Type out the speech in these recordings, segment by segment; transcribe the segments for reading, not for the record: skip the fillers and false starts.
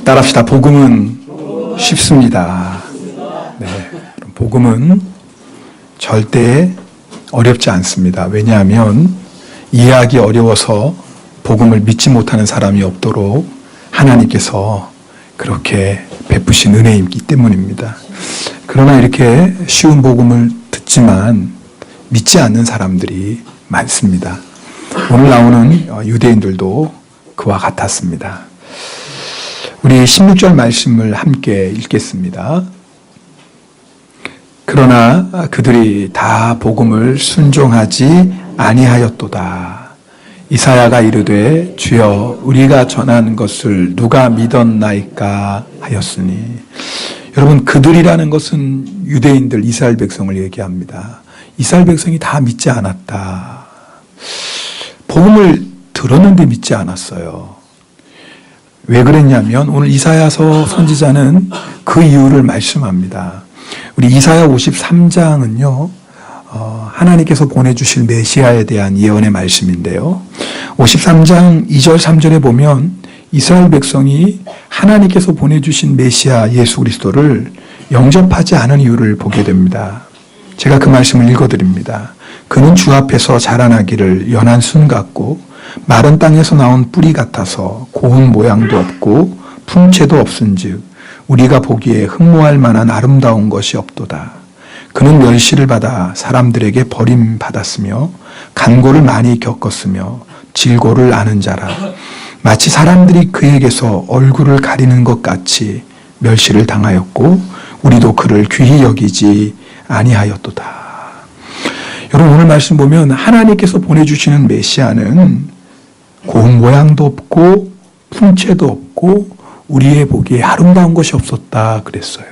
따라합시다. 복음은 쉽습니다. 네, 복음은 절대 어렵지 않습니다. 왜냐하면 이해하기 어려워서 복음을 믿지 못하는 사람이 없도록 하나님께서 그렇게 베푸신 은혜이기 때문입니다. 그러나 이렇게 쉬운 복음을 듣지만 믿지 않는 사람들이 많습니다. 오늘 나오는 유대인들도 그와 같았습니다. 우리 16절 말씀을 함께 읽겠습니다. 그러나 그들이 다 복음을 순종하지 아니하였도다. 이사야가 이르되 주여 우리가 전한 것을 누가 믿었나이까 하였으니. 여러분, 그들이라는 것은 유대인들, 이스라엘 백성을 얘기합니다. 이스라엘 백성이 다 믿지 않았다. 복음을 들었는데 믿지 않았어요. 왜 그랬냐면 오늘 이사야서 선지자는 그 이유를 말씀합니다. 우리 이사야 53장은요, 하나님께서 보내주실 메시아에 대한 예언의 말씀인데요. 53장 2절 3절에 보면 이스라엘 백성이 하나님께서 보내주신 메시아 예수 그리스도를 영접하지 않은 이유를 보게 됩니다. 제가 그 말씀을 읽어드립니다. 그는 주 앞에서 자라나기를 연한 순 같고 마른 땅에서 나온 뿌리 같아서 고운 모양도 없고 품체도 없은즉 우리가 보기에 흠모할 만한 아름다운 것이 없도다. 그는 멸시를 받아 사람들에게 버림받았으며 간고를 많이 겪었으며 질고를 아는 자라. 마치 사람들이 그에게서 얼굴을 가리는 것 같이 멸시를 당하였고 우리도 그를 귀히 여기지 아니하였도다. 여러분, 오늘 말씀 보면 하나님께서 보내주시는 메시아는 고운 모양도 없고 품체도 없고 우리의 보기에 아름다운 것이 없었다 그랬어요.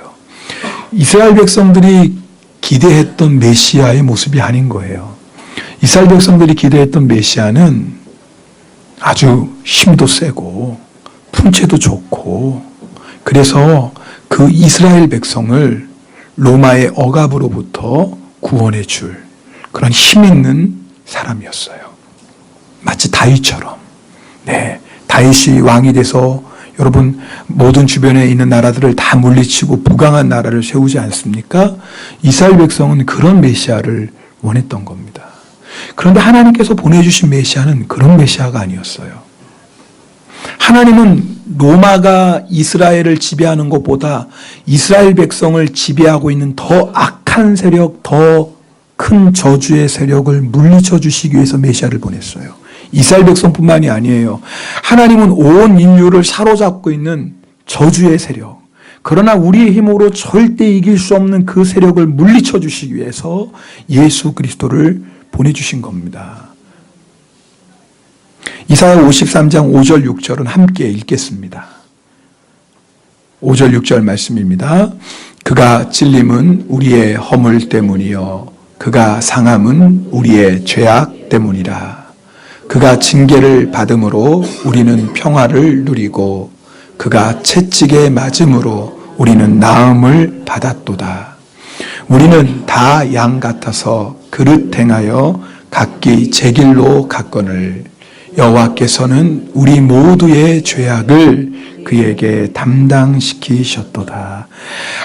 이스라엘 백성들이 기대했던 메시아의 모습이 아닌 거예요. 이스라엘 백성들이 기대했던 메시아는 아주 힘도 세고 품체도 좋고 그래서 그 이스라엘 백성을 로마의 억압으로부터 구원해 줄 그런 힘 있는 사람이었어요. 마치 다윗처럼. 네, 다윗이 왕이 돼서 여러분 모든 주변에 있는 나라들을 다 물리치고 부강한 나라를 세우지 않습니까? 이스라엘 백성은 그런 메시아를 원했던 겁니다. 그런데 하나님께서 보내주신 메시아는 그런 메시아가 아니었어요. 하나님은 로마가 이스라엘을 지배하는 것보다 이스라엘 백성을 지배하고 있는 더 악한 세력, 더 큰 저주의 세력을 물리쳐 주시기 위해서 메시아를 보냈어요. 이스라엘 백성뿐만이 아니에요. 하나님은 온 인류를 사로잡고 있는 저주의 세력, 그러나 우리의 힘으로 절대 이길 수 없는 그 세력을 물리쳐 주시기 위해서 예수 그리스도를 보내주신 겁니다. 이사야 53장 5절 6절은 함께 읽겠습니다. 5절 6절 말씀입니다. 그가 찔림은 우리의 허물 때문이요 그가 상함은 우리의 죄악 때문이라. 그가 징계를 받음으로 우리는 평화를 누리고 그가 채찍에 맞음으로 우리는 나음을 받았도다. 우리는 다 양 같아서 그릇 행하여 각기 제 길로 갔거늘 여호와께서는 우리 모두의 죄악을 그에게 담당시키셨도다.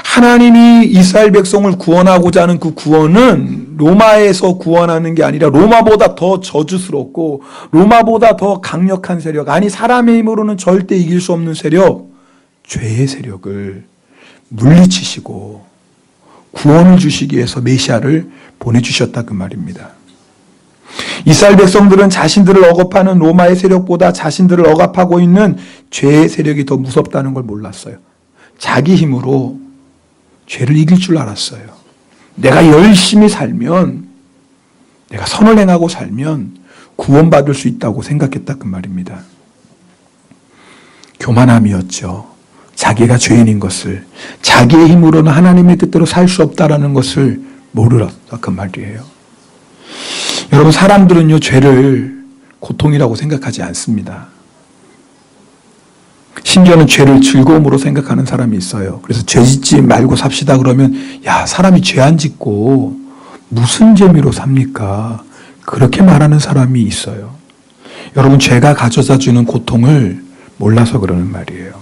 하나님이 이스라엘 백성을 구원하고자 하는 그 구원은 로마에서 구원하는 게 아니라 로마보다 더 저주스럽고 로마보다 더 강력한 세력, 아니 사람의 힘으로는 절대 이길 수 없는 세력, 죄의 세력을 물리치시고 구원을 주시기 위해서 메시아를 보내주셨다 그 말입니다. 이스라엘 백성들은 자신들을 억압하는 로마의 세력보다 자신들을 억압하고 있는 죄의 세력이 더 무섭다는 걸 몰랐어요. 자기 힘으로 죄를 이길 줄 알았어요. 내가 열심히 살면, 내가 선을 행하고 살면 구원받을 수 있다고 생각했다 그 말입니다. 교만함이었죠. 자기가 죄인인 것을, 자기의 힘으로는 하나님의 뜻대로 살 수 없다라는 것을 모르었다 그 말이에요. 여러분, 사람들은요 죄를 고통이라고 생각하지 않습니다. 심지어는 죄를 즐거움으로 생각하는 사람이 있어요. 그래서 죄 짓지 말고 삽시다 그러면 야, 사람이 죄 안 짓고 무슨 재미로 삽니까? 그렇게 말하는 사람이 있어요. 여러분, 죄가 가져다 주는 고통을 몰라서 그러는 말이에요.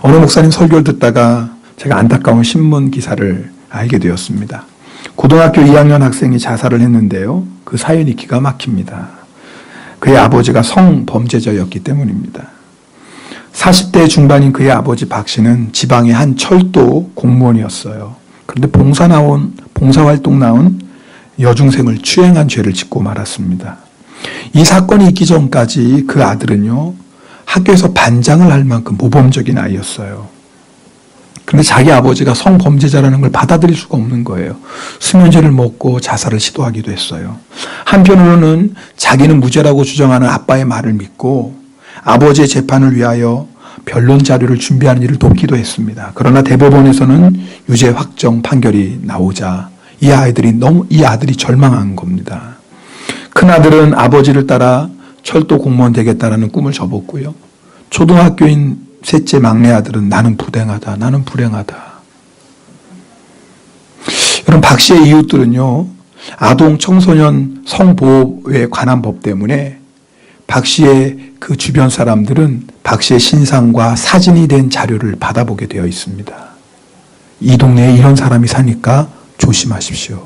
어느 목사님 설교를 듣다가 제가 안타까운 신문 기사를 알게 되었습니다. 고등학교 2학년 학생이 자살을 했는데요. 그 사연이 기가 막힙니다. 그의 아버지가 성범죄자였기 때문입니다. 40대 중반인 그의 아버지 박 씨는 지방의 한 철도 공무원이었어요. 그런데 봉사활동 나온 여중생을 추행한 죄를 짓고 말았습니다. 이 사건이 있기 전까지 그 아들은요, 학교에서 반장을 할 만큼 모범적인 아이였어요. 그런데 자기 아버지가 성범죄자라는 걸 받아들일 수가 없는 거예요. 수면제를 먹고 자살을 시도하기도 했어요. 한편으로는 자기는 무죄라고 주장하는 아빠의 말을 믿고 아버지의 재판을 위하여 변론 자료를 준비하는 일을 돕기도 했습니다. 그러나 대법원에서는 유죄 확정 판결이 나오자 이 아들이 절망한 겁니다. 큰아들은 아버지를 따라 철도 공무원 되겠다라는 꿈을 접었고요. 초등학교인 셋째 막내 아들은 나는 불행하다. 여러분, 박 씨의 이웃들은요, 아동 청소년 성보호에 관한 법 때문에 박 씨의 그 주변 사람들은 박 씨의 신상과 사진이 된 자료를 받아보게 되어 있습니다. 이 동네에 이런 사람이 사니까 조심하십시오.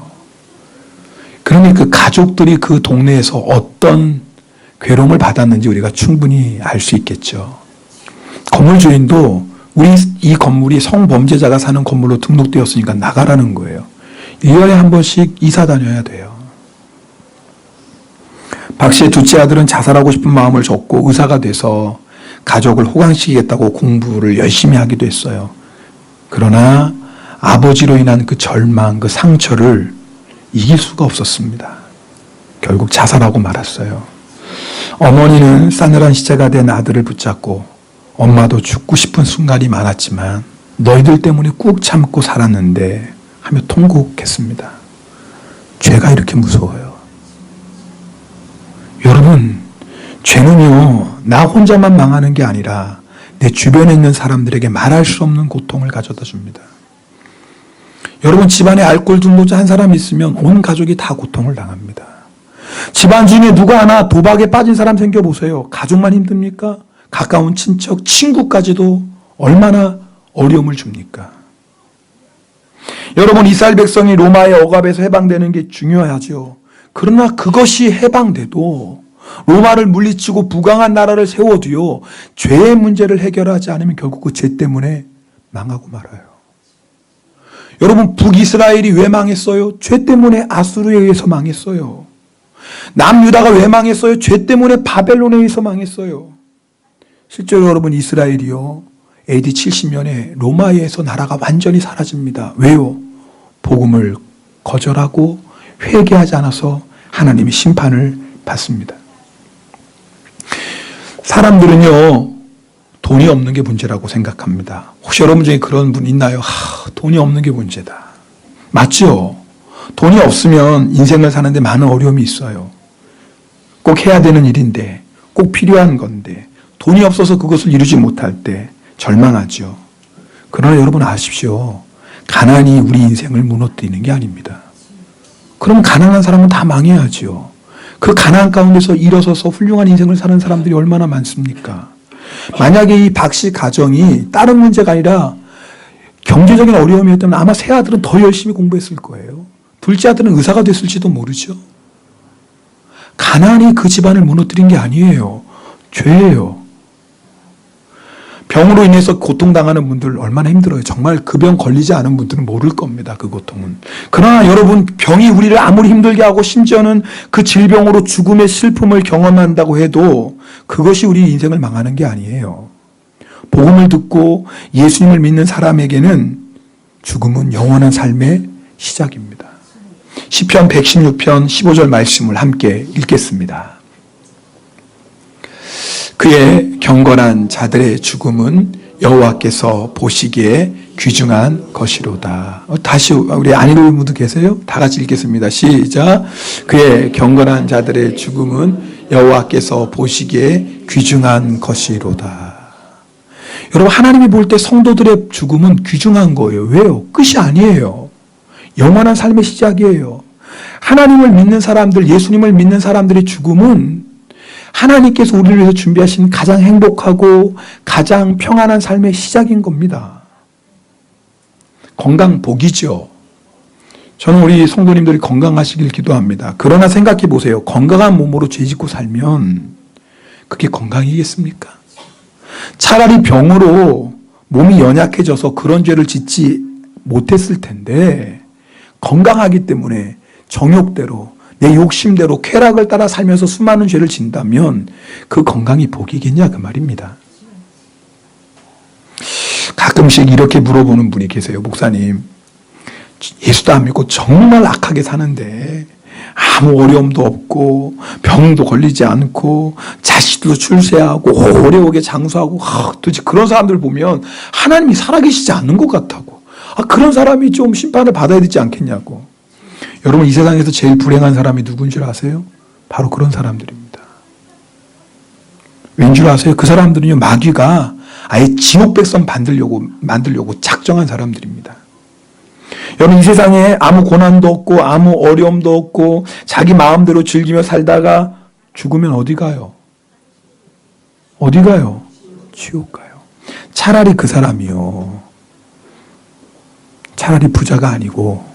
그러니 그 가족들이 그 동네에서 어떤 괴로움을 받았는지 우리가 충분히 알 수 있겠죠. 건물 주인도 이 건물이 성범죄자가 사는 건물로 등록되었으니까 나가라는 거예요. 1년에 한 번씩 이사 다녀야 돼요. 박 씨의 둘째 아들은 자살하고 싶은 마음을 접고 의사가 돼서 가족을 호강시키겠다고 공부를 열심히 하기도 했어요. 그러나 아버지로 인한 그 절망, 그 상처를 이길 수가 없었습니다. 결국 자살하고 말았어요. 어머니는 싸늘한 시체가 된 아들을 붙잡고 엄마도 죽고 싶은 순간이 많았지만 너희들 때문에 꾹 참고 살았는데 하며 통곡했습니다. 죄가 이렇게 무서워요. 여러분, 죄는요, 나 혼자만 망하는 게 아니라 내 주변에 있는 사람들에게 말할 수 없는 고통을 가져다 줍니다. 여러분, 집안에 알코올 중독자 한 사람 있으면 온 가족이 다 고통을 당합니다. 집안 중에 누가 하나 도박에 빠진 사람 생겨보세요. 가족만 힘듭니까? 가까운 친척, 친구까지도 얼마나 어려움을 줍니까? 여러분, 이스라엘 백성이 로마의 억압에서 해방되는 게 중요하죠. 그러나 그것이 해방돼도 로마를 물리치고 부강한 나라를 세워도요, 죄의 문제를 해결하지 않으면 결국 그 죄 때문에 망하고 말아요. 여러분, 북이스라엘이 왜 망했어요? 죄 때문에 아수르에 의해서 망했어요. 남유다가 왜 망했어요? 죄 때문에 바벨론에 의해서 망했어요. 실제로 여러분, 이스라엘이요, AD 70년에 로마에 의해서 나라가 완전히 사라집니다. 왜요? 복음을 거절하고 회개하지 않아서 하나님이 심판을 받습니다. 사람들은요, 돈이 없는 게 문제라고 생각합니다. 혹시 여러분 중에 그런 분 있나요? 돈이 없는 게 문제다. 맞죠? 돈이 없으면 인생을 사는데 많은 어려움이 있어요. 꼭 해야 되는 일인데, 꼭 필요한 건데, 돈이 없어서 그것을 이루지 못할 때 절망하죠. 그러나 여러분 아십시오. 가난이 우리 인생을 무너뜨리는 게 아닙니다. 그럼 가난한 사람은 다 망해야죠. 그 가난 가운데서 일어서서 훌륭한 인생을 사는 사람들이 얼마나 많습니까? 만약에 이 박 씨 가정이 다른 문제가 아니라 경제적인 어려움이었다면 아마 새 아들은 더 열심히 공부했을 거예요. 둘째 아들은 의사가 됐을지도 모르죠. 가난이 그 집안을 무너뜨린 게 아니에요. 죄예요. 병으로 인해서 고통당하는 분들 얼마나 힘들어요. 정말 그 병 걸리지 않은 분들은 모를 겁니다. 그 고통은. 그러나 여러분, 병이 우리를 아무리 힘들게 하고 심지어는 그 질병으로 죽음의 슬픔을 경험한다고 해도 그것이 우리 인생을 망하는 게 아니에요. 복음을 듣고 예수님을 믿는 사람에게는 죽음은 영원한 삶의 시작입니다. 시편 116편 15절 말씀을 함께 읽겠습니다. 그의 경건한 자들의 죽음은 여호와께서 보시기에 귀중한 것이로다. 다시 우리 안희로 분들 계세요? 다 같이 읽겠습니다. 시작. 그의 경건한 자들의 죽음은 여호와께서 보시기에 귀중한 것이로다. 여러분, 하나님이 볼 때 성도들의 죽음은 귀중한 거예요. 왜요? 끝이 아니에요. 영원한 삶의 시작이에요. 하나님을 믿는 사람들, 예수님을 믿는 사람들의 죽음은 하나님께서 우리를 위해서 준비하신 가장 행복하고 가장 평안한 삶의 시작인 겁니다. 건강 복이죠. 저는 우리 성도님들이 건강하시길 기도합니다. 그러나 생각해 보세요. 건강한 몸으로 죄짓고 살면 그게 건강이겠습니까? 차라리 병으로 몸이 연약해져서 그런 죄를 짓지 못했을 텐데 건강하기 때문에 정욕대로 내 욕심대로 쾌락을 따라 살면서 수많은 죄를 진다면 그 건강이 복이겠냐 그 말입니다. 가끔씩 이렇게 물어보는 분이 계세요. 목사님, 예수도 안 믿고 정말 악하게 사는데 아무 어려움도 없고 병도 걸리지 않고 자식도 출세하고 오래오래 장수하고 도대체 그런 사람들 보면 하나님이 살아계시지 않는 것 같다고. 그런 사람이 좀 심판을 받아야 되지 않겠냐고. 여러분, 이 세상에서 제일 불행한 사람이 누군 줄 아세요? 바로 그런 사람들입니다. 왠 줄 아세요? 그 사람들은요, 마귀가 아예 지옥 백성 만들려고 작정한 사람들입니다. 여러분, 이 세상에 아무 고난도 없고 아무 어려움도 없고 자기 마음대로 즐기며 살다가 죽으면 어디 가요? 어디 가요? 지옥 가요. 차라리 그 사람이요, 차라리 부자가 아니고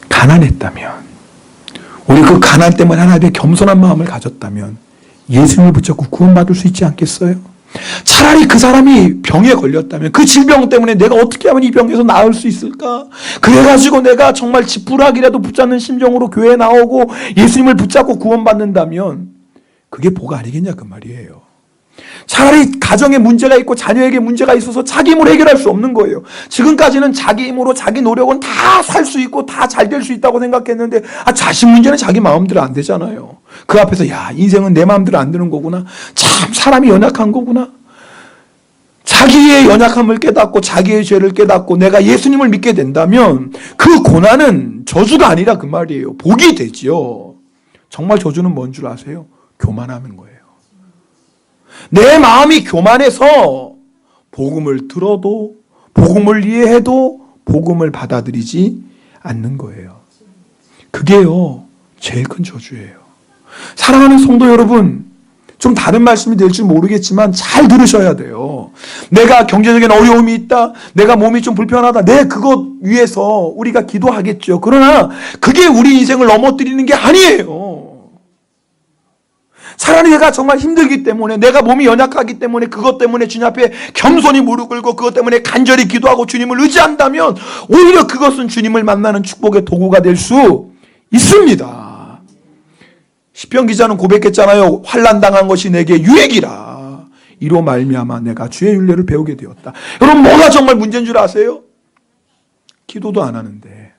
가난했다면, 우리 그 가난 때문에 하나님의 겸손한 마음을 가졌다면 예수님을 붙잡고 구원받을 수 있지 않겠어요? 차라리 그 사람이 병에 걸렸다면, 그 질병 때문에 내가 어떻게 하면 이 병에서 나을 수 있을까? 그래가지고 내가 정말 지푸라기라도 붙잡는 심정으로 교회에 나오고 예수님을 붙잡고 구원받는다면 그게 복 아니겠냐 그 말이에요. 차라리 가정에 문제가 있고 자녀에게 문제가 있어서 자기 힘으로 해결할 수 없는 거예요. 지금까지는 자기 힘으로 자기 노력은 다 살 수 있고 다 잘 될 수 있다고 생각했는데 자식 문제는 자기 마음대로 안 되잖아요. 그 앞에서 야, 인생은 내 마음대로 안 되는 거구나. 참 사람이 연약한 거구나. 자기의 연약함을 깨닫고 자기의 죄를 깨닫고 내가 예수님을 믿게 된다면 그 고난은 저주가 아니라 그 말이에요. 복이 되지요. 정말 저주는 뭔 줄 아세요? 교만하는 거예요. 내 마음이 교만해서 복음을 들어도 복음을 이해해도 복음을 받아들이지 않는 거예요. 그게요, 제일 큰 저주예요. 사랑하는 성도 여러분, 좀 다른 말씀이 될지 모르겠지만 잘 들으셔야 돼요. 내가 경제적인 어려움이 있다, 내가 몸이 좀 불편하다, 그것 위해서 우리가 기도하겠죠. 그러나 그게 우리 인생을 넘어뜨리는 게 아니에요. 차라리 내가 정말 힘들기 때문에, 내가 몸이 연약하기 때문에, 그것 때문에 주님 앞에 겸손히 무릎 꿇고 그것 때문에 간절히 기도하고 주님을 의지한다면 오히려 그것은 주님을 만나는 축복의 도구가 될 수 있습니다. 시편 기자는 고백했잖아요. 환난 당한 것이 내게 유익이라. 이로 말미암아 내가 주의 율례를 배우게 되었다. 여러분, 뭐가 정말 문제인 줄 아세요? 기도도 안 하는데,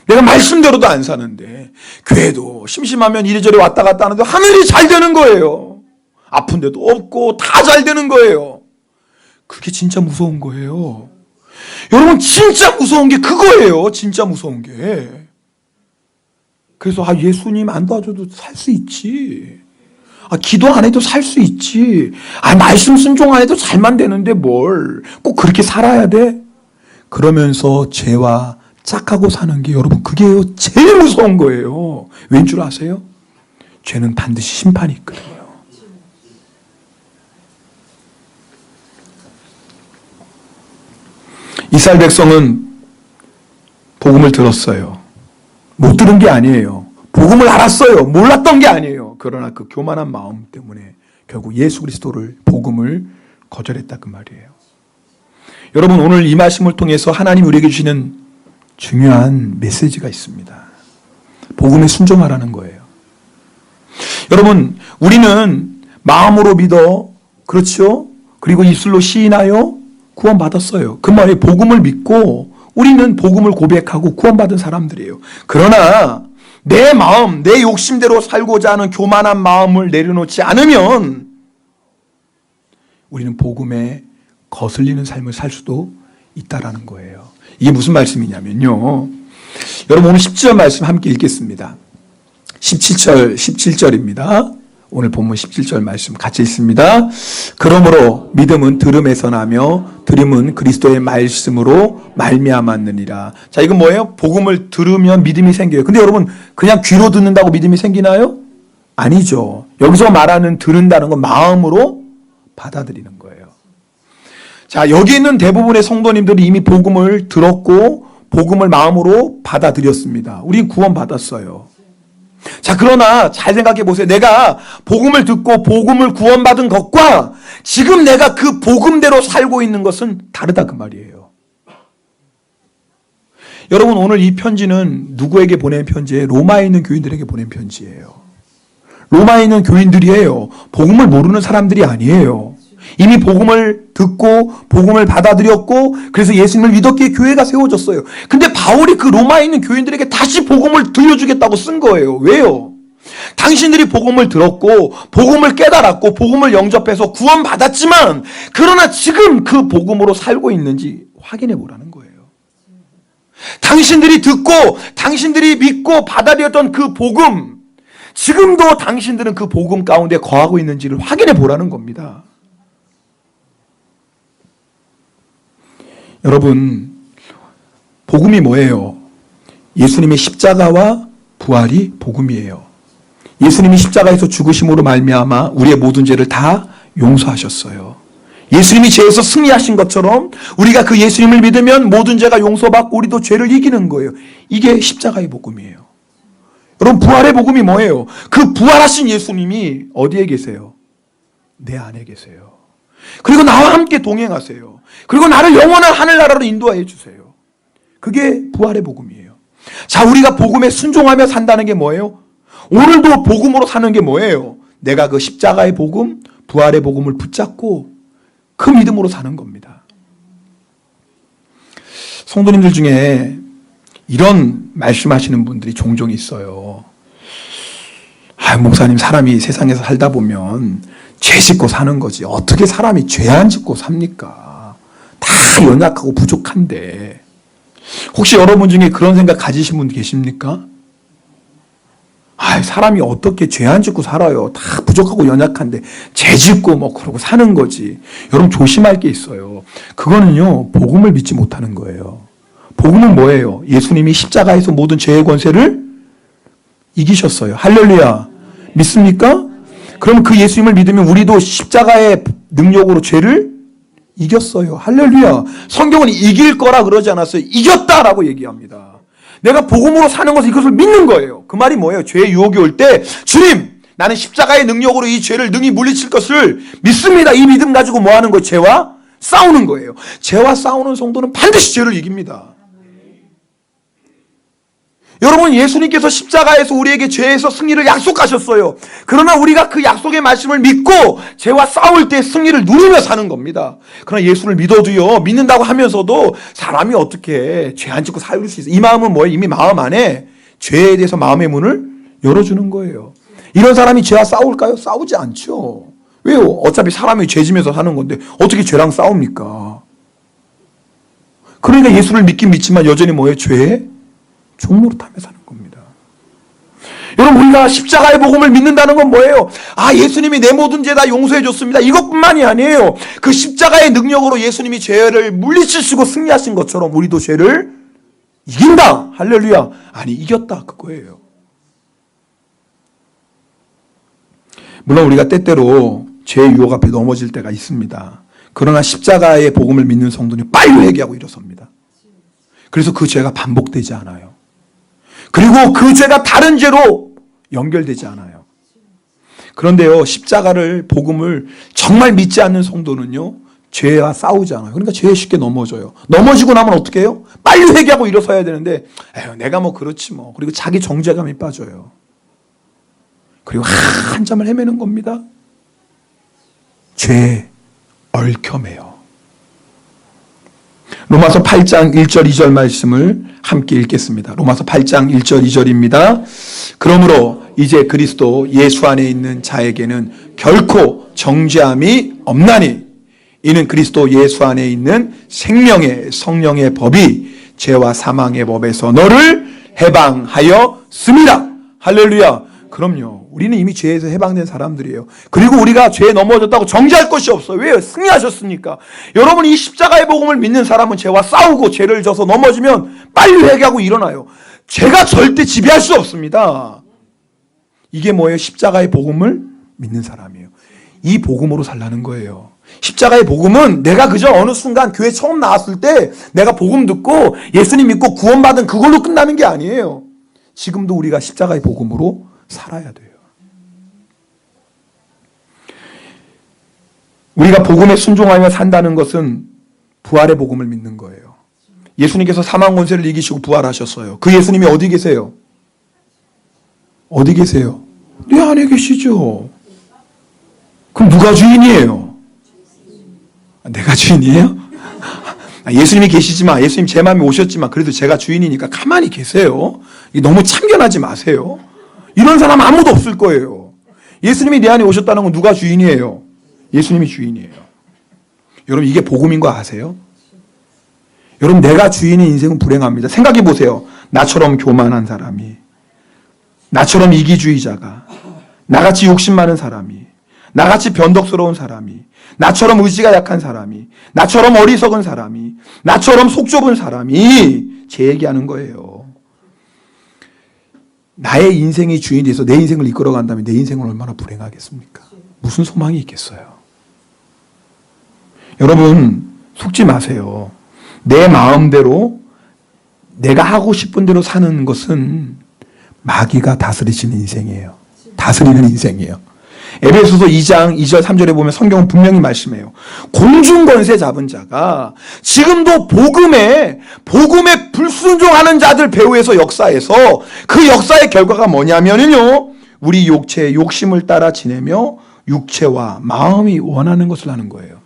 내가 말씀대로도 안 사는데, 교회도 심심하면 이리저리 왔다 갔다 하는데 하늘이 잘 되는 거예요. 아픈 데도 없고 다 잘 되는 거예요. 그게 진짜 무서운 거예요. 여러분, 진짜 무서운 게 그거예요. 진짜 무서운 게. 그래서 예수님 안 도와줘도 살 수 있지. 기도 안 해도 살 수 있지. 말씀 순종 안 해도 잘만 되는데 뭘 꼭 그렇게 살아야 돼? 그러면서 죄와 착하고 사는 게, 여러분, 그게 제일 무서운 거예요. 왠 줄 아세요? 죄는 반드시 심판이 있거든요. 이스라엘 백성은 복음을 들었어요. 못 들은 게 아니에요. 복음을 알았어요. 몰랐던 게 아니에요. 그러나 그 교만한 마음 때문에 결국 예수 그리스도를, 복음을 거절했다 그 말이에요. 여러분, 오늘 이 말씀을 통해서 하나님 우리에게 주시는 중요한 메시지가 있습니다. 복음에 순종하라는 거예요. 여러분, 우리는 마음으로 믿어, 그렇죠? 그리고 입술로 시인하여 구원받았어요. 그 말에 복음을 믿고 우리는 복음을 고백하고 구원받은 사람들이에요. 그러나 내 마음, 내 욕심대로 살고자 하는 교만한 마음을 내려놓지 않으면 우리는 복음에 거슬리는 삶을 살 수도 있다라는 거예요. 이게 무슨 말씀이냐면요, 여러분, 오늘 17절 말씀 함께 읽겠습니다. 17절입니다. 오늘 본문 17절 말씀 같이 읽습니다. 그러므로 믿음은 들음에서 나며 들음은 그리스도의 말씀으로 말미암았느니라. 자, 이건 뭐예요? 복음을 들으면 믿음이 생겨요. 근데 여러분, 그냥 귀로 듣는다고 믿음이 생기나요? 아니죠. 여기서 말하는 들은다는 건 마음으로 받아들이는 거예요. 자, 여기 있는 대부분의 성도님들이 이미 복음을 들었고 복음을 마음으로 받아들였습니다. 우린 구원받았어요. 자, 그러나 잘 생각해 보세요. 내가 복음을 듣고 복음을 구원받은 것과 지금 내가 그 복음대로 살고 있는 것은 다르다 그 말이에요. 여러분, 오늘 이 편지는 누구에게 보낸 편지예요? 로마에 있는 교인들에게 보낸 편지예요. 로마에 있는 교인들이에요. 복음을 모르는 사람들이 아니에요. 이미 복음을 듣고 복음을 받아들였고 그래서 예수님을 믿었기에 교회가 세워졌어요. 근데 바울이 그 로마에 있는 교인들에게 다시 복음을 들려주겠다고 쓴 거예요. 왜요? 당신들이 복음을 들었고 복음을 깨달았고 복음을 영접해서 구원받았지만 그러나 지금 그 복음으로 살고 있는지 확인해 보라는 거예요. 당신들이 듣고 당신들이 믿고 받아들였던 그 복음, 지금도 당신들은 그 복음 가운데 거하고 있는지를 확인해 보라는 겁니다. 여러분, 복음이 뭐예요? 예수님의 십자가와 부활이 복음이에요. 예수님이 십자가에서 죽으심으로 말미암아 우리의 모든 죄를 다 용서하셨어요. 예수님이 죄에서 승리하신 것처럼 우리가 그 예수님을 믿으면 모든 죄가 용서받고 우리도 죄를 이기는 거예요. 이게 십자가의 복음이에요. 여러분, 부활의 복음이 뭐예요? 그 부활하신 예수님이 어디에 계세요? 내 안에 계세요. 그리고 나와 함께 동행하세요. 그리고 나를 영원한 하늘나라로 인도하여 주세요. 그게 부활의 복음이에요. 자, 우리가 복음에 순종하며 산다는 게 뭐예요? 오늘도 복음으로 사는 게 뭐예요? 내가 그 십자가의 복음, 부활의 복음을 붙잡고 그 믿음으로 사는 겁니다. 성도님들 중에 이런 말씀하시는 분들이 종종 있어요. 목사님, 사람이 세상에서 살다 보면 죄 짓고 사는 거지 어떻게 사람이 죄 안 짓고 삽니까? 다 연약하고 부족한데. 혹시 여러분 중에 그런 생각 가지신 분 계십니까? 사람이 어떻게 죄 안 짓고 살아요? 다 부족하고 연약한데 죄 짓고 뭐 그러고 사는 거지. 여러분, 조심할 게 있어요. 그거는요, 복음을 믿지 못하는 거예요. 복음은 뭐예요? 예수님이 십자가에서 모든 죄의 권세를 이기셨어요. 할렐루야. 믿습니까? 그럼 그 예수님을 믿으면 우리도 십자가의 능력으로 죄를 이겼어요. 할렐루야. 성경은 이길 거라 그러지 않았어요. 이겼다라고 얘기합니다. 내가 복음으로 사는 것은 이것을 믿는 거예요. 그 말이 뭐예요? 죄의 유혹이 올 때 주님, 나는 십자가의 능력으로 이 죄를 능히 물리칠 것을 믿습니다. 이 믿음 가지고 뭐 하는 거예요? 죄와 싸우는 거예요. 죄와 싸우는 성도는 반드시 죄를 이깁니다. 여러분, 예수님께서 십자가에서 우리에게 죄에서 승리를 약속하셨어요. 그러나 우리가 그 약속의 말씀을 믿고 죄와 싸울 때 승리를 누리며 사는 겁니다. 그러나 예수를 믿어도요, 믿는다고 하면서도 사람이 어떻게 죄 안 짓고 살 수 있어요? 이 마음은 뭐예요? 이미 마음 안에 죄에 대해서 마음의 문을 열어주는 거예요. 이런 사람이 죄와 싸울까요? 싸우지 않죠. 왜요? 어차피 사람이 죄 지면서 사는 건데 어떻게 죄랑 싸웁니까? 그러니까 예수를 믿긴 믿지만 여전히 뭐예요? 죄에 종노릇하며 사는 겁니다. 여러분, 우리가 십자가의 복음을 믿는다는 건 뭐예요? 예수님이 내 모든 죄 다 용서해 줬습니다. 이것뿐만이 아니에요. 그 십자가의 능력으로 예수님이 죄를 물리치시고 승리하신 것처럼 우리도 죄를 이긴다. 할렐루야. 아니, 이겼다. 그거예요. 물론 우리가 때때로 죄의 유혹 앞에 넘어질 때가 있습니다. 그러나 십자가의 복음을 믿는 성도는 빨리 회개하고 일어섭니다. 그래서 그 죄가 반복되지 않아요. 그리고 그 죄가 다른 죄로 연결되지 않아요. 그런데요, 십자가를, 복음을 정말 믿지 않는 성도는요, 죄와 싸우지 않아요. 그러니까 죄에 쉽게 넘어져요. 넘어지고 나면 어떻게 해요? 빨리 회개하고 일어서야 되는데, 내가 뭐 그렇지 뭐. 그리고 자기 정죄감이 빠져요. 그리고 한참을 헤매는 겁니다. 죄에 얽혀매요. 로마서 8장 1절 2절 말씀을 함께 읽겠습니다. 로마서 8장 1절 2절입니다. 그러므로 이제 그리스도 예수 안에 있는 자에게는 결코 정죄함이 없나니 이는 그리스도 예수 안에 있는 생명의 성령의 법이 죄와 사망의 법에서 너를 해방하였습니다. 할렐루야. 그럼요. 우리는 이미 죄에서 해방된 사람들이에요. 그리고 우리가 죄에 넘어졌다고 정죄할 것이 없어요. 왜요? 승리하셨으니까. 여러분, 이 십자가의 복음을 믿는 사람은 죄와 싸우고 죄를 져서 넘어지면 빨리 회개하고 일어나요. 죄가 절대 지배할 수 없습니다. 이게 뭐예요? 십자가의 복음을 믿는 사람이에요. 이 복음으로 살라는 거예요. 십자가의 복음은 내가 그저 어느 순간 교회 처음 나왔을 때 내가 복음 듣고 예수님 믿고 구원받은 그걸로 끝나는 게 아니에요. 지금도 우리가 십자가의 복음으로 살아야 돼요. 우리가 복음에 순종하며 산다는 것은 부활의 복음을 믿는 거예요. 예수님께서 사망 권세를 이기시고 부활하셨어요. 그 예수님이 어디 계세요? 어디 계세요? 내 안에 계시죠. 그럼 누가 주인이에요? 내가 주인이에요? 예수님이 계시지만, 예수님 제 마음에 오셨지만 그래도 제가 주인이니까 가만히 계세요. 너무 참견하지 마세요. 이런 사람 아무도 없을 거예요. 예수님이 내 안에 오셨다는 건 누가 주인이에요? 예수님이 주인이에요. 여러분, 이게 복음인 거 아세요? 여러분, 내가 주인인 인생은 불행합니다. 생각해 보세요. 나처럼 교만한 사람이, 나처럼 이기주의자가, 나같이 욕심 많은 사람이, 나같이 변덕스러운 사람이, 나처럼 의지가 약한 사람이, 나처럼 어리석은 사람이, 나처럼 속 좁은 사람이 제 얘기하는 거예요. 나의 인생의 주인이 돼서 내 인생을 이끌어간다면 내 인생은 얼마나 불행하겠습니까? 무슨 소망이 있겠어요? 여러분, 속지 마세요. 내 마음대로 내가 하고 싶은 대로 사는 것은 마귀가 다스리시는 인생이에요. 다스리는 인생이에요. 에베소서 2장 2절 3절에 보면 성경은 분명히 말씀해요. 공중권세 잡은 자가 지금도 복음에 불순종하는 자들 배후에서 역사해서 그 역사의 결과가 뭐냐면요, 우리 육체의 욕심을 따라 지내며 육체와 마음이 원하는 것을 하는 거예요.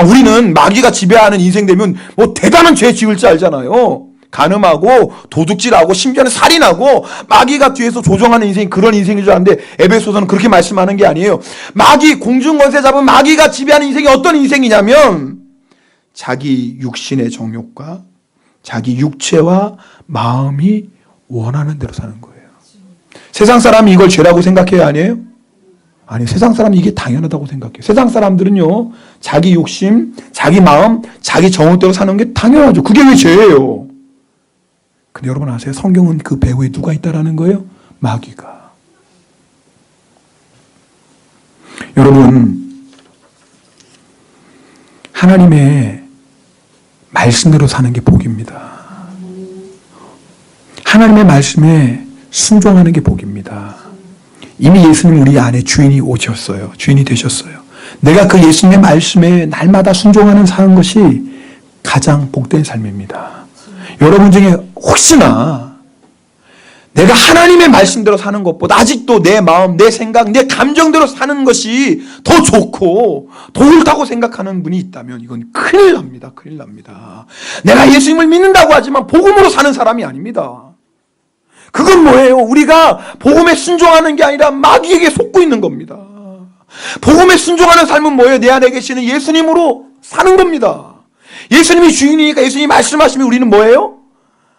우리는 마귀가 지배하는 인생 되면 뭐 대단한 죄 지을 줄 알잖아요. 간음하고 도둑질하고 심지어는 살인하고 마귀가 뒤에서 조종하는 인생이 그런 인생인 줄 아는데 에베소서는 그렇게 말씀하는 게 아니에요. 마귀, 공중권세 잡은 마귀가 지배하는 인생이 어떤 인생이냐면 자기 육신의 정욕과 자기 육체와 마음이 원하는 대로 사는 거예요. 세상 사람이 이걸 죄라고 생각해요? 아니에요? 아니, 세상 사람이 이게 당연하다고 생각해요. 세상 사람들은요, 자기 욕심, 자기 마음, 자기 정욕대로 사는 게 당연하죠. 그게 왜 죄예요? 근데 여러분 아세요? 성경은 그 배후에 누가 있다라는 거예요? 마귀가. 여러분, 하나님의 말씀대로 사는 게 복입니다. 하나님의 말씀에 순종하는 게 복입니다. 이미 예수님 우리 안에 주인이 오셨어요. 주인이 되셨어요. 내가 그 예수님의 말씀에 날마다 순종하는 사는 것이 가장 복된 삶입니다. 여러분 중에 혹시나 내가 하나님의 말씀대로 사는 것보다 아직도 내 마음, 내 생각, 내 감정대로 사는 것이 더 좋고 더 옳다고 생각하는 분이 있다면 이건 큰일 납니다. 큰일 납니다. 내가 예수님을 믿는다고 하지만 복음으로 사는 사람이 아닙니다. 그건 뭐예요? 우리가 복음에 순종하는 게 아니라 마귀에게 속고 있는 겁니다. 복음에 순종하는 삶은 뭐예요? 내 안에 계시는 예수님으로 사는 겁니다. 예수님이 주인이니까 예수님이 말씀하시면 우리는 뭐예요?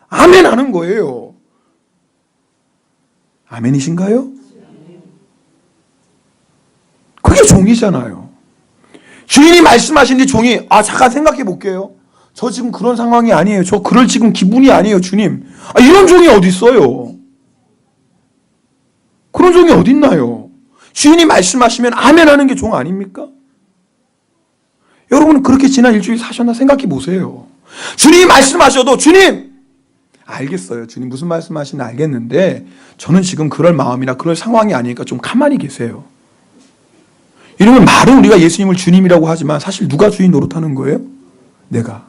아멘 하는 거예요. 아멘이신가요? 그게 종이잖아요. 주인이 말씀하시는데 종이 잠깐 생각해 볼게요. 저 지금 그런 상황이 아니에요. 저 그럴 지금 기분이 아니에요, 주님. 이런 종이 어디 있어요? 그런 종이 어디 있나요? 주인이 말씀하시면 아멘 하는 게 종 아닙니까? 여러분은 그렇게 지난 일주일 사셨나 생각해 보세요. 주님이 말씀하셔도 주님! 알겠어요. 주님 무슨 말씀하시는지 알겠는데 저는 지금 그럴 마음이나 그럴 상황이 아니니까 좀 가만히 계세요. 이러면 말은 우리가 예수님을 주님이라고 하지만 사실 누가 주인 노릇하는 거예요? 내가.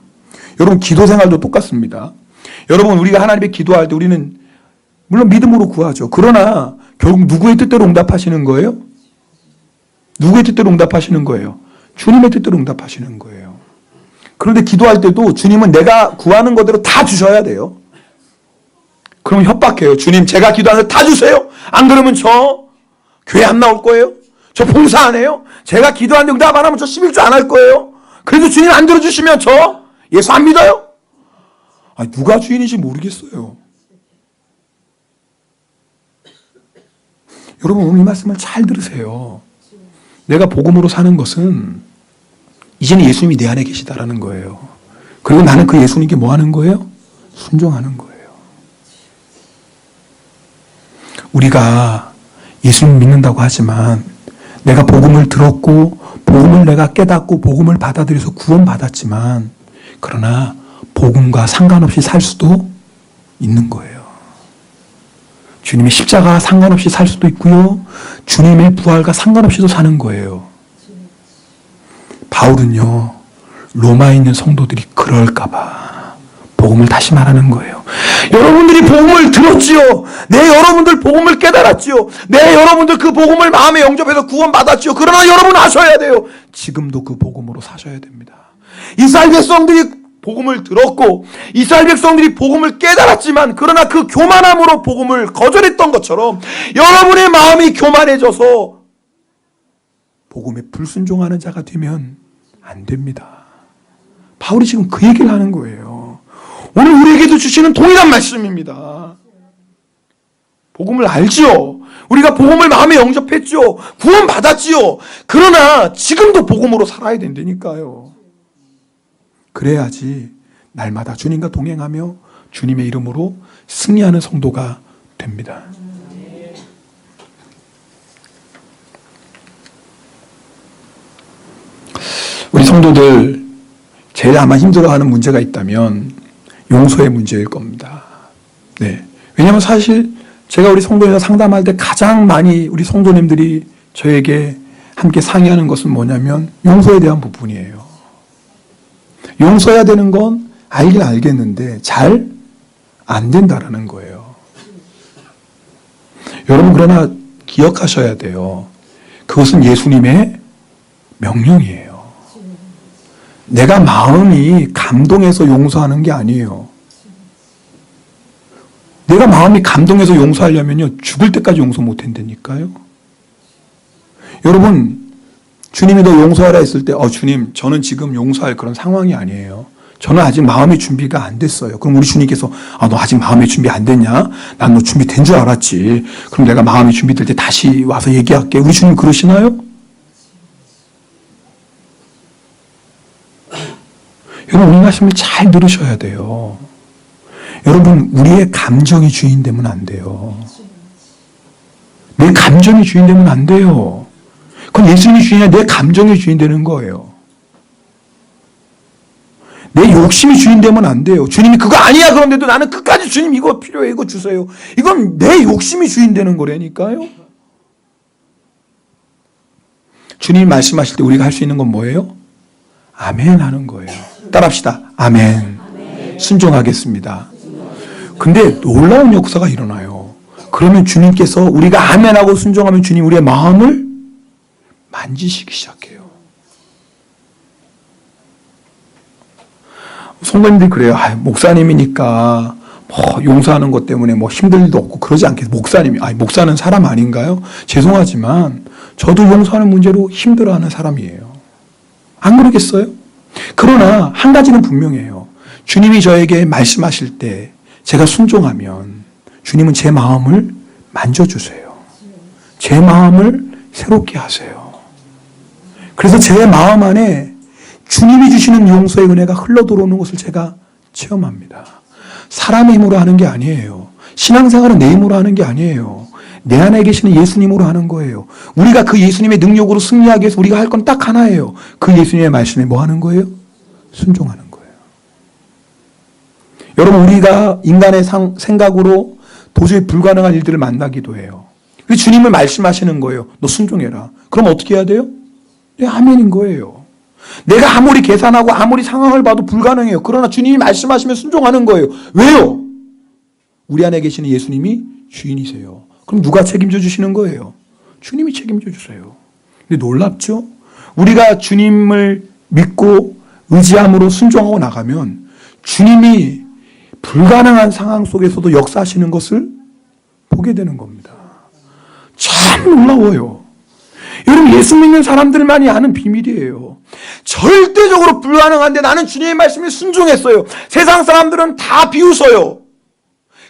여러분 기도 생활도 똑같습니다. 여러분 우리가 하나님께 기도할 때 우리는 물론 믿음으로 구하죠. 그러나 결국 누구의 뜻대로 응답하시는 거예요? 누구의 뜻대로 응답하시는 거예요? 주님의 뜻대로 응답하시는 거예요. 그런데 기도할 때도 주님은 내가 구하는 것대로 다 주셔야 돼요. 그럼 협박해요. 주님 제가 기도하는 다 주세요. 안 그러면 저 교회 안 나올 거예요. 저 봉사 안 해요. 제가 기도하는데 응답 안 하면 저 11조 안 할 거예요. 그래도 주님 안 들어주시면 저 예수 안 믿어요? 누가 주인인지 모르겠어요. 여러분 오늘 이 말씀을 잘 들으세요. 내가 복음으로 사는 것은 이제는 예수님이 내 안에 계시다라는 거예요. 그리고 나는 그 예수님께 뭐 하는 거예요? 순종하는 거예요. 우리가 예수님 믿는다고 하지만 내가 복음을 들었고 복음을 내가 깨닫고 복음을 받아들여서 구원받았지만 그러나 복음과 상관없이 살 수도 있는 거예요. 주님의 십자가와 상관없이 살 수도 있고요. 주님의 부활과 상관없이도 사는 거예요. 바울은요, 로마에 있는 성도들이 그럴까봐 복음을 다시 말하는 거예요. 여러분들이 복음을 들었지요. 네, 여러분들 복음을 깨달았지요. 네, 여러분들 그 복음을 마음에 영접해서 구원받았지요. 그러나 여러분 아셔야 돼요. 지금도 그 복음으로 사셔야 됩니다. 이스라엘 백성들이 복음을 들었고 이스라엘 백성들이 복음을 깨달았지만 그러나 그 교만함으로 복음을 거절했던 것처럼 여러분의 마음이 교만해져서 복음에 불순종하는 자가 되면 안 됩니다. 바울이 지금 그 얘기를 하는 거예요. 오늘 우리에게도 주시는 동일한 말씀입니다. 복음을 알지요. 우리가 복음을 마음에 영접했지요. 구원받았지요. 그러나 지금도 복음으로 살아야 된다니까요. 그래야지 날마다 주님과 동행하며 주님의 이름으로 승리하는 성도가 됩니다. 우리 성도들 제일 아마 힘들어하는 문제가 있다면 용서의 문제일 겁니다. 네. 왜냐하면 사실 제가 우리 성도에서 상담할 때 가장 많이 우리 성도님들이 저에게 함께 상의하는 것은 뭐냐면 용서에 대한 부분이에요. 용서해야 되는 건 알긴 알겠는데 잘 안 된다라는 거예요. 여러분 그러나 기억하셔야 돼요. 그것은 예수님의 명령이에요. 내가 마음이 감동해서 용서하는 게 아니에요. 내가 마음이 감동해서 용서하려면요 죽을 때까지 용서 못 한다니까요. 여러분 주님이 너 용서하라 했을 때 주님 저는 지금 용서할 그런 상황이 아니에요. 저는 아직 마음의 준비가 안 됐어요. 그럼 우리 주님께서 너 아직 마음의 준비 안 됐냐? 난 너 준비된 줄 알았지. 그럼 내가 마음이 준비될 때 다시 와서 얘기할게. 우리 주님 그러시나요? 여러분 이 말씀을 잘 들으셔야 돼요. 여러분 우리의 감정이 주인 되면 안 돼요. 내 감정이 주인 되면 안 돼요. 그건 예수님이 주인이 아니라 내 감정이 주인 되는 거예요. 내 욕심이 주인 되면 안 돼요. 주님이 그거 아니야 그런데도 나는 끝까지 주님 이거 필요해 이거 주세요. 이건 내 욕심이 주인 되는 거라니까요. 주님이 말씀하실 때 우리가 할 수 있는 건 뭐예요? 아멘 하는 거예요. 따라합시다. 아멘. 순종하겠습니다. 근데 놀라운 역사가 일어나요. 그러면 주님께서 우리가 아멘하고 순종하면 주님 우리의 마음을 만지시기 시작해요. 성도님들이 그래요. 목사님이니까 용서하는 것 때문에 힘들 일도 없고 그러지 않겠어요. 목사는 사람 아닌가요? 죄송하지만 저도 용서하는 문제로 힘들어하는 사람이에요. 안 그러겠어요? 그러나 한 가지는 분명해요. 주님이 저에게 말씀하실 때 제가 순종하면 주님은 제 마음을 만져주세요. 제 마음을 새롭게 하세요. 그래서 제 마음 안에 주님이 주시는 용서의 은혜가 흘러들어오는 것을 제가 체험합니다. 사람의 힘으로 하는 게 아니에요. 신앙생활은 내 힘으로 하는 게 아니에요. 내 안에 계시는 예수님으로 하는 거예요. 우리가 그 예수님의 능력으로 승리하기 위해서 우리가 할 건 딱 하나예요. 그 예수님의 말씀에 뭐 하는 거예요? 순종하는 거예요. 여러분 우리가 인간의 생각으로 도저히 불가능한 일들을 만나기도 해요. 그래서 주님을 말씀하시는 거예요. 너 순종해라. 그럼 어떻게 해야 돼요? 네, 아멘인 거예요. 내가 아무리 계산하고 아무리 상황을 봐도 불가능해요. 그러나 주님이 말씀하시면 순종하는 거예요. 왜요? 우리 안에 계시는 예수님이 주인이세요. 그럼 누가 책임져 주시는 거예요? 주님이 책임져 주세요. 근데 놀랍죠? 우리가 주님을 믿고 의지함으로 순종하고 나가면 주님이 불가능한 상황 속에서도 역사하시는 것을 보게 되는 겁니다. 참 놀라워요. 여러분 예수 믿는 사람들만이 아는 비밀이에요. 절대적으로 불가능한데 나는 주님의 말씀에 순종했어요. 세상 사람들은 다 비웃어요.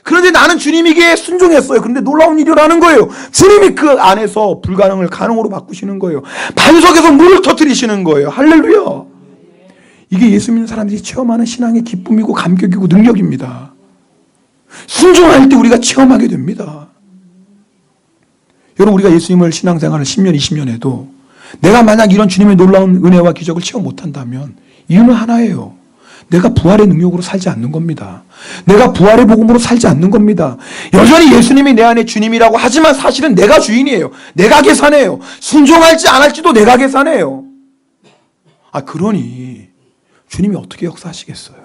그런데 나는 주님에게 순종했어요. 그런데 놀라운 일이 일어나는 거예요. 주님이 그 안에서 불가능을 가능으로 바꾸시는 거예요. 반석에서 물을 터뜨리시는 거예요. 할렐루야. 이게 예수 믿는 사람들이 체험하는 신앙의 기쁨이고 감격이고 능력입니다. 순종할 때 우리가 체험하게 됩니다. 여러분, 우리가 예수님을 신앙생활을 10년, 20년 해도 내가 만약 이런 주님의 놀라운 은혜와 기적을 체험 못한다면 이유는 하나예요. 내가 부활의 능력으로 살지 않는 겁니다. 내가 부활의 복음으로 살지 않는 겁니다. 여전히 예수님이 내 안에 주님이라고 하지만 사실은 내가 주인이에요. 내가 계산해요. 순종할지 안 할지도 내가 계산해요. 그러니 주님이 어떻게 역사하시겠어요?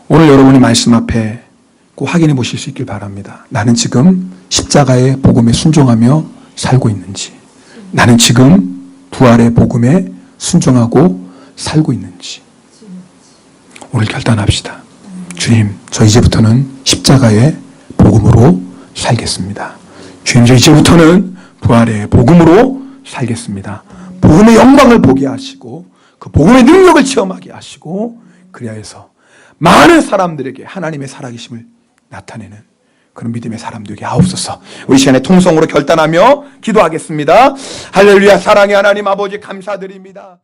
오늘 여러분이 말씀 앞에 꼭 확인해 보실 수 있길 바랍니다. 나는 지금 십자가의 복음에 순종하며 살고 있는지, 나는 지금 부활의 복음에 순종하고 살고 있는지 오늘 결단합시다. 주님, 저 이제부터는 십자가의 복음으로 살겠습니다. 주님, 저 이제부터는 부활의 복음으로 살겠습니다. 복음의 영광을 보게 하시고 그 복음의 능력을 체험하게 하시고 그리하여서 많은 사람들에게 하나님의 살아계심을 나타내는 그런 믿음의 사람 되게 하옵소서. 우리 시간에 통성으로 결단하며 기도하겠습니다. 할렐루야. 사랑의 하나님 아버지 감사드립니다.